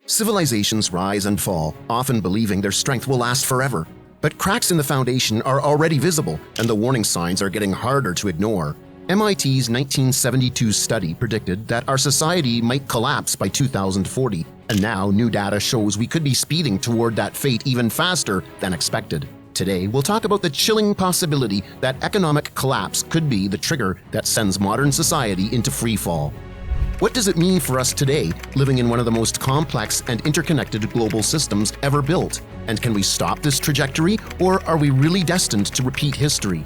Civilizations rise and fall, often believing their strength will last forever. But cracks in the foundation are already visible, and the warning signs are getting harder to ignore. MIT's 1972 study predicted that our society might collapse by 2040, and now new data shows we could be speeding toward that fate even faster than expected. Today, we'll talk about the chilling possibility that economic collapse could be the trigger that sends modern society into freefall. What does it mean for us today, living in one of the most complex and interconnected global systems ever built? And can we stop this trajectory, or are we really destined to repeat history?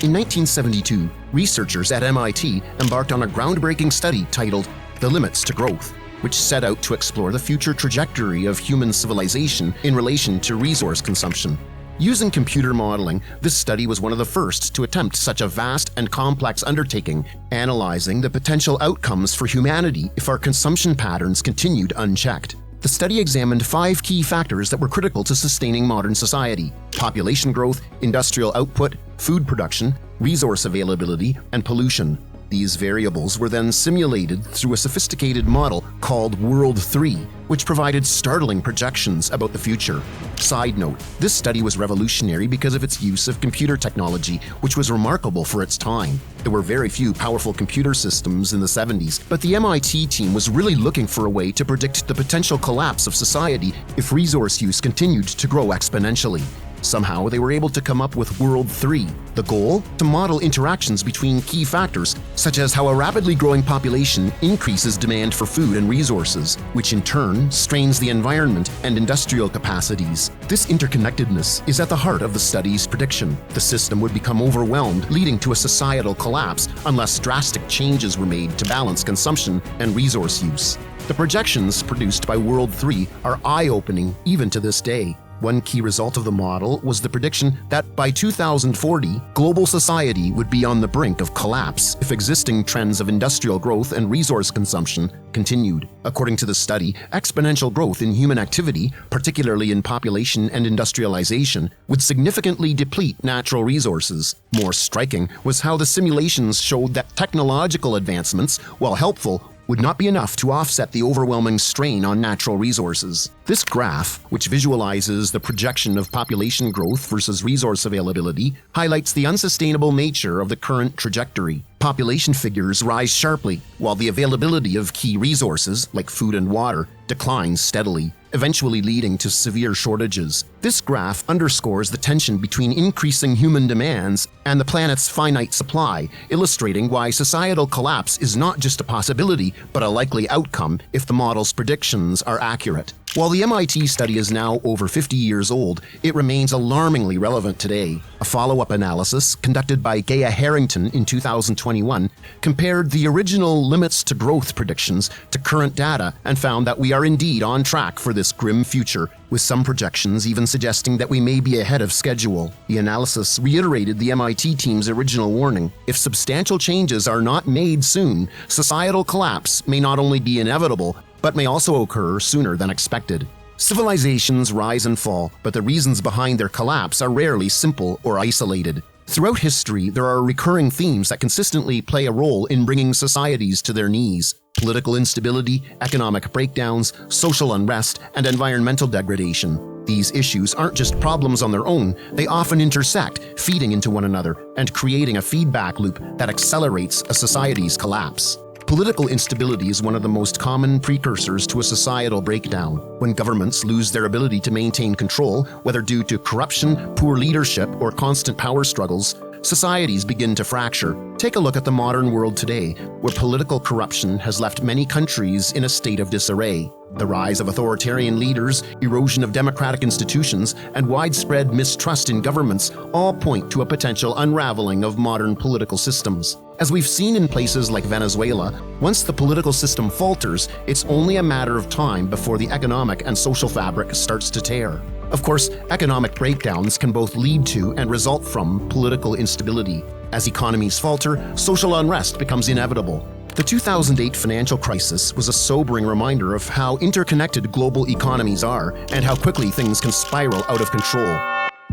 In 1972, researchers at MIT embarked on a groundbreaking study titled The Limits to Growth, which set out to explore the future trajectory of human civilization in relation to resource consumption. Using computer modeling, this study was one of the first to attempt such a vast and complex undertaking, analyzing the potential outcomes for humanity if our consumption patterns continued unchecked. The study examined 5 key factors that were critical to sustaining modern society: population growth, industrial output, food production, resource availability, and pollution. These variables were then simulated through a sophisticated model called World 3, which provided startling projections about the future. Side note, this study was revolutionary because of its use of computer technology, which was remarkable for its time. There were very few powerful computer systems in the 70s, but the MIT team was really looking for a way to predict the potential collapse of society if resource use continued to grow exponentially. Somehow, they were able to come up with World 3. The goal? To model interactions between key factors, such as how a rapidly growing population increases demand for food and resources, which in turn strains the environment and industrial capacities. This interconnectedness is at the heart of the study's prediction. The system would become overwhelmed, leading to a societal collapse unless drastic changes were made to balance consumption and resource use. The projections produced by World 3 are eye-opening even to this day. One key result of the model was the prediction that by 2040, global society would be on the brink of collapse if existing trends of industrial growth and resource consumption continued. According to the study, exponential growth in human activity, particularly in population and industrialization, would significantly deplete natural resources. More striking was how the simulations showed that technological advancements, while helpful, would not be enough to offset the overwhelming strain on natural resources. This graph, which visualizes the projection of population growth versus resource availability, highlights the unsustainable nature of the current trajectory. Population figures rise sharply, while the availability of key resources, like food and water, declines steadily, eventually leading to severe shortages. This graph underscores the tension between increasing human demands and the planet's finite supply, illustrating why societal collapse is not just a possibility, but a likely outcome if the model's predictions are accurate. While the MIT study is now over 50 years old, it remains alarmingly relevant today. A follow-up analysis conducted by Gaia Harrington in 2021 compared the original limits to growth predictions to current data and found that we are indeed on track for this grim future, with some projections even suggesting that we may be ahead of schedule. The analysis reiterated the MIT team's original warning: if substantial changes are not made soon, societal collapse may not only be inevitable, but may also occur sooner than expected. Civilizations rise and fall, but the reasons behind their collapse are rarely simple or isolated. Throughout history, there are recurring themes that consistently play a role in bringing societies to their knees: political instability, economic breakdowns, social unrest, and environmental degradation. These issues aren't just problems on their own, they often intersect, feeding into one another and creating a feedback loop that accelerates a society's collapse. Political instability is one of the most common precursors to a societal breakdown. When governments lose their ability to maintain control, whether due to corruption, poor leadership, or constant power struggles, societies begin to fracture. Take a look at the modern world today, where political corruption has left many countries in a state of disarray. The rise of authoritarian leaders, erosion of democratic institutions, and widespread mistrust in governments all point to a potential unraveling of modern political systems. As we've seen in places like Venezuela, once the political system falters, it's only a matter of time before the economic and social fabric starts to tear. Of course, economic breakdowns can both lead to and result from political instability. As economies falter, social unrest becomes inevitable. The 2008 financial crisis was a sobering reminder of how interconnected global economies are and how quickly things can spiral out of control.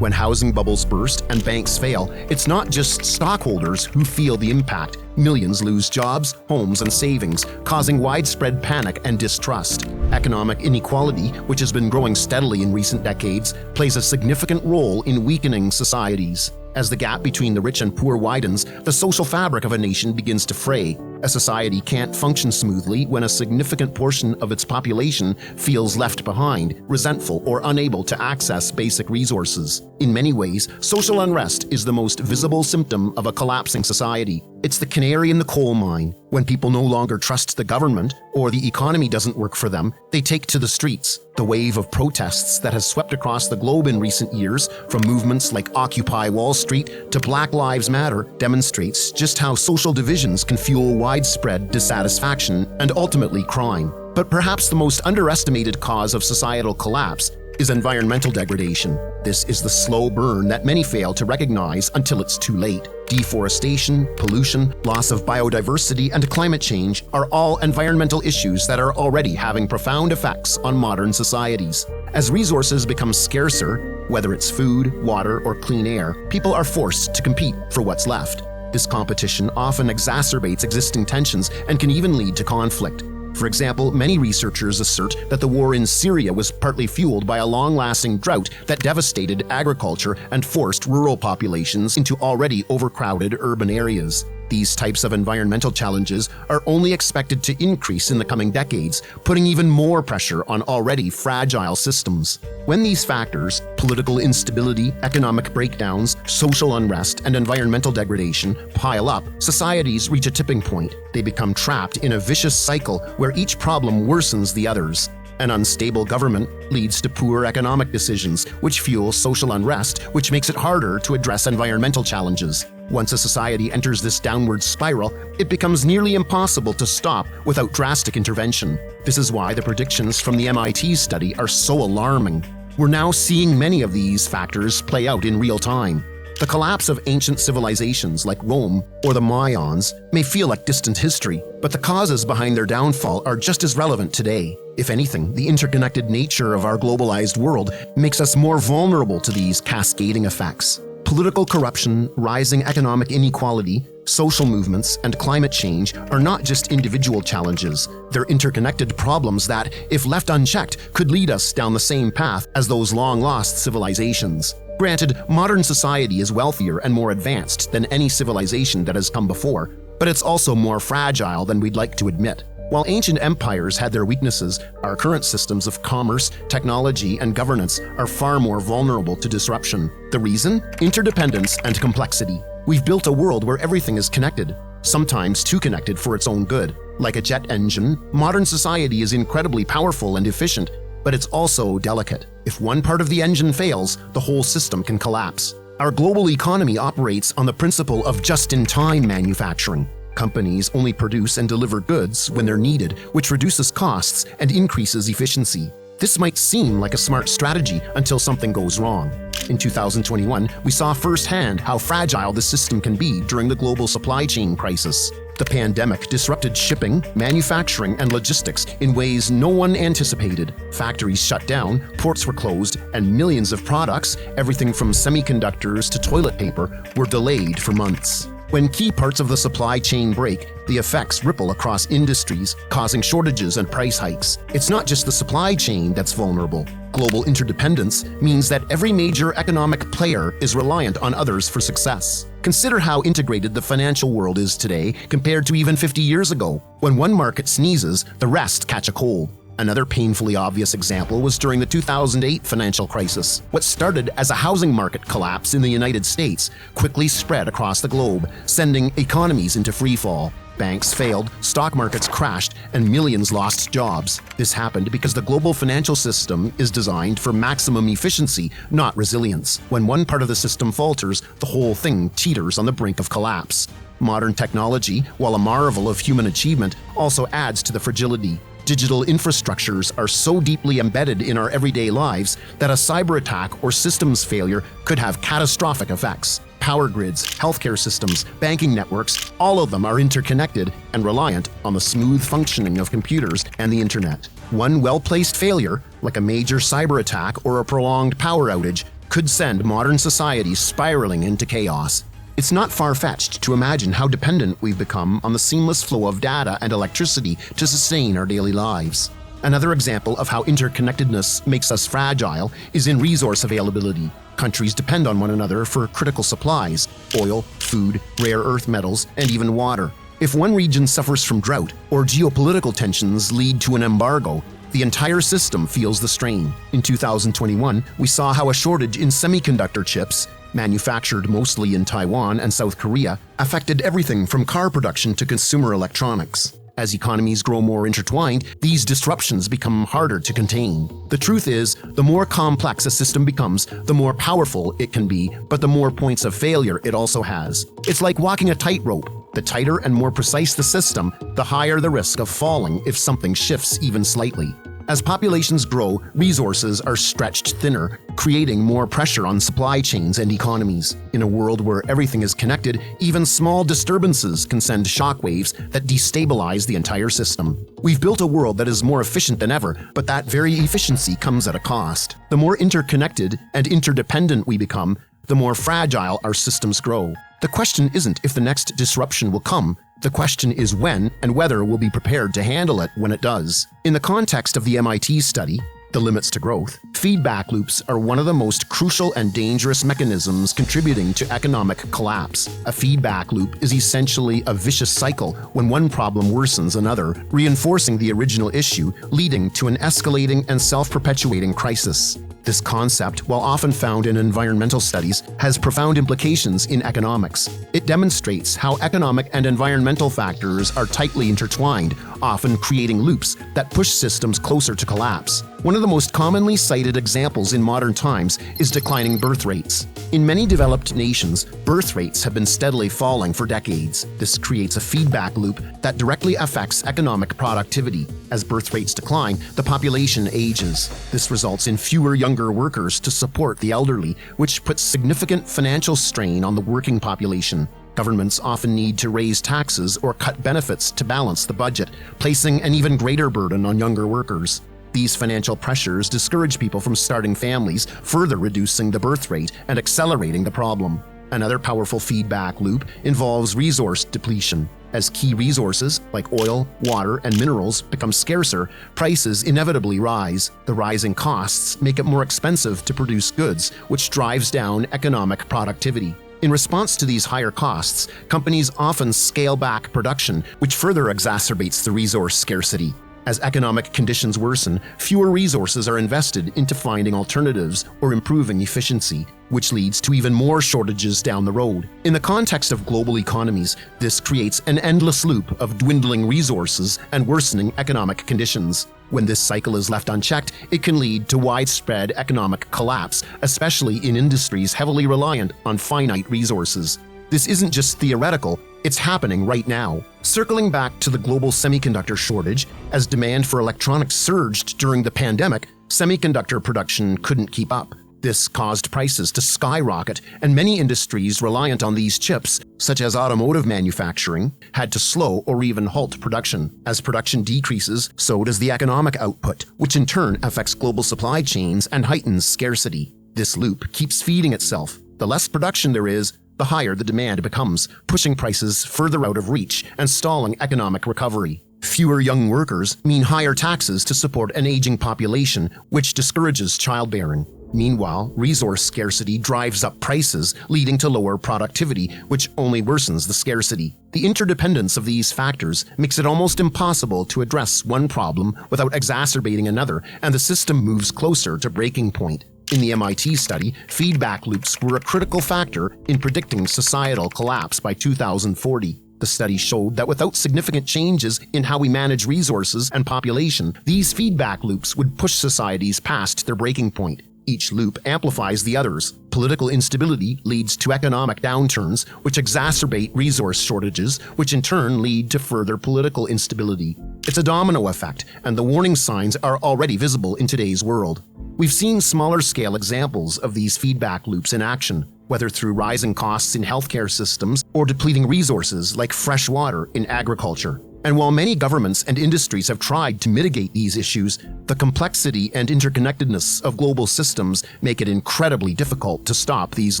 When housing bubbles burst and banks fail, it's not just stockholders who feel the impact. Millions lose jobs, homes, and savings, causing widespread panic and distrust. Economic inequality, which has been growing steadily in recent decades, plays a significant role in weakening societies. As the gap between the rich and poor widens, the social fabric of a nation begins to fray. A society can't function smoothly when a significant portion of its population feels left behind, resentful, or unable to access basic resources. In many ways, social unrest is the most visible symptom of a collapsing society. It's the canary in the coal mine. When people no longer trust the government or the economy doesn't work for them, they take to the streets. The wave of protests that has swept across the globe in recent years, from movements like Occupy Wall Street to Black Lives Matter, demonstrates just how social divisions can fuel widespread dissatisfaction and ultimately crime. But perhaps the most underestimated cause of societal collapse is environmental degradation. This is the slow burn that many fail to recognize until it's too late. Deforestation, pollution, loss of biodiversity, and climate change are all environmental issues that are already having profound effects on modern societies. As resources become scarcer, whether it's food, water, or clean air, people are forced to compete for what's left. This competition often exacerbates existing tensions and can even lead to conflict. For example, many researchers assert that the war in Syria was partly fueled by a long-lasting drought that devastated agriculture and forced rural populations into already overcrowded urban areas. These types of environmental challenges are only expected to increase in the coming decades, putting even more pressure on already fragile systems. When these factors, political instability, economic breakdowns, social unrest, and environmental degradation, pile up, societies reach a tipping point. They become trapped in a vicious cycle where each problem worsens the others. An unstable government leads to poor economic decisions, which fuel social unrest, which makes it harder to address environmental challenges. Once a society enters this downward spiral, it becomes nearly impossible to stop without drastic intervention. This is why the predictions from the MIT study are so alarming. We're now seeing many of these factors play out in real time. The collapse of ancient civilizations like Rome or the Mayans may feel like distant history, but the causes behind their downfall are just as relevant today. If anything, the interconnected nature of our globalized world makes us more vulnerable to these cascading effects. Political corruption, rising economic inequality, social movements, and climate change are not just individual challenges. They're interconnected problems that, if left unchecked, could lead us down the same path as those long-lost civilizations. Granted, modern society is wealthier and more advanced than any civilization that has come before, but it's also more fragile than we'd like to admit. While ancient empires had their weaknesses, our current systems of commerce, technology, and governance are far more vulnerable to disruption. The reason? Interdependence and complexity. We've built a world where everything is connected, sometimes too connected for its own good. Like a jet engine, modern society is incredibly powerful and efficient, but it's also delicate. If one part of the engine fails, the whole system can collapse. Our global economy operates on the principle of just-in-time manufacturing. Companies only produce and deliver goods when they're needed, which reduces costs and increases efficiency. This might seem like a smart strategy until something goes wrong. In 2021, we saw firsthand how fragile the system can be during the global supply chain crisis. The pandemic disrupted shipping, manufacturing, and logistics in ways no one anticipated. Factories shut down, ports were closed, and millions of products, everything from semiconductors to toilet paper, were delayed for months. When key parts of the supply chain break, the effects ripple across industries, causing shortages and price hikes. It's not just the supply chain that's vulnerable. Global interdependence means that every major economic player is reliant on others for success. Consider how integrated the financial world is today compared to even 50 years ago. When one market sneezes, the rest catch a cold. Another painfully obvious example was during the 2008 financial crisis. What started as a housing market collapse in the United States quickly spread across the globe, sending economies into freefall. Banks failed, stock markets crashed, and millions lost jobs. This happened because the global financial system is designed for maximum efficiency, not resilience. When one part of the system falters, the whole thing teeters on the brink of collapse. Modern technology, while a marvel of human achievement, also adds to the fragility. Digital infrastructures are so deeply embedded in our everyday lives that a cyber attack or systems failure could have catastrophic effects. Power grids, healthcare systems, banking networks, all of them are interconnected and reliant on the smooth functioning of computers and the internet. One well-placed failure, like a major cyber attack or a prolonged power outage, could send modern society spiraling into chaos. It's not far-fetched to imagine how dependent we've become on the seamless flow of data and electricity to sustain our daily lives. Another example of how interconnectedness makes us fragile is in resource availability. Countries depend on one another for critical supplies: oil, food, rare earth metals, and even water. If one region suffers from drought or geopolitical tensions lead to an embargo, the entire system feels the strain. In 2021, we saw how a shortage in semiconductor chips, manufactured mostly in Taiwan and South Korea, affected everything from car production to consumer electronics. As economies grow more intertwined, these disruptions become harder to contain. The truth is, the more complex a system becomes, the more powerful it can be, but the more points of failure it also has. It's like walking a tightrope. The tighter and more precise the system, the higher the risk of falling if something shifts even slightly. As populations grow, resources are stretched thinner, creating more pressure on supply chains and economies. In a world where everything is connected, even small disturbances can send shockwaves that destabilize the entire system. We've built a world that is more efficient than ever, but that very efficiency comes at a cost. The more interconnected and interdependent we become, the more fragile our systems grow. The question isn't if the next disruption will come. The question is when and whether we'll be prepared to handle it when it does. In the context of the MIT study, The Limits to Growth, feedback loops are one of the most crucial and dangerous mechanisms contributing to economic collapse. A feedback loop is essentially a vicious cycle when one problem worsens another, reinforcing the original issue, leading to an escalating and self-perpetuating crisis. This concept, while often found in environmental studies, has profound implications in economics. It demonstrates how economic and environmental factors are tightly intertwined, often creating loops that push systems closer to collapse. One of the most commonly cited examples in modern times is declining birth rates. In many developed nations, birth rates have been steadily falling for decades. This creates a feedback loop that directly affects economic productivity. As birth rates decline, the population ages. This results in fewer younger workers to support the elderly, which puts significant financial strain on the working population. Governments often need to raise taxes or cut benefits to balance the budget, placing an even greater burden on younger workers. These financial pressures discourage people from starting families, further reducing the birth rate and accelerating the problem. Another powerful feedback loop involves resource depletion. As key resources like oil, water, and minerals become scarcer, prices inevitably rise. The rising costs make it more expensive to produce goods, which drives down economic productivity. In response to these higher costs, companies often scale back production, which further exacerbates the resource scarcity. As economic conditions worsen, fewer resources are invested into finding alternatives or improving efficiency, which leads to even more shortages down the road. In the context of global economies, this creates an endless loop of dwindling resources and worsening economic conditions. When this cycle is left unchecked, it can lead to widespread economic collapse, especially in industries heavily reliant on finite resources. This isn't just theoretical, it's happening right now. Circling back to the global semiconductor shortage, as demand for electronics surged during the pandemic, semiconductor production couldn't keep up. This caused prices to skyrocket, and many industries reliant on these chips, such as automotive manufacturing, had to slow or even halt production. As production decreases, so does the economic output, which in turn affects global supply chains and heightens scarcity. This loop keeps feeding itself. The less production there is, the higher the demand becomes, pushing prices further out of reach and stalling economic recovery. Fewer young workers mean higher taxes to support an aging population, which discourages childbearing. Meanwhile, resource scarcity drives up prices, leading to lower productivity, which only worsens the scarcity. The interdependence of these factors makes it almost impossible to address one problem without exacerbating another, and the system moves closer to breaking point. In the MIT study, feedback loops were a critical factor in predicting societal collapse by 2040. The study showed that without significant changes in how we manage resources and population, these feedback loops would push societies past their breaking point. Each loop amplifies the others. Political instability leads to economic downturns, which exacerbate resource shortages, which in turn lead to further political instability. It's a domino effect, and the warning signs are already visible in today's world. We've seen smaller-scale examples of these feedback loops in action, whether through rising costs in healthcare systems or depleting resources like fresh water in agriculture. And while many governments and industries have tried to mitigate these issues, the complexity and interconnectedness of global systems make it incredibly difficult to stop these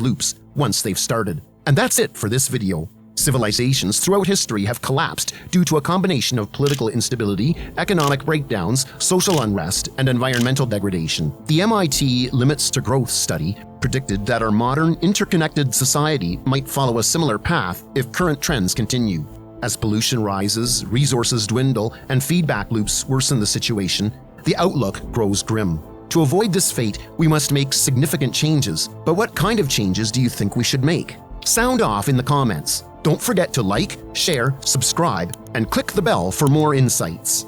loops once they've started. And that's it for this video. Civilizations throughout history have collapsed due to a combination of political instability, economic breakdowns, social unrest, and environmental degradation. The MIT Limits to Growth study predicted that our modern, interconnected society might follow a similar path if current trends continue. As pollution rises, resources dwindle, and feedback loops worsen the situation, the outlook grows grim. To avoid this fate, we must make significant changes. But what kind of changes do you think we should make? Sound off in the comments. Don't forget to like, share, subscribe, and click the bell for more insights.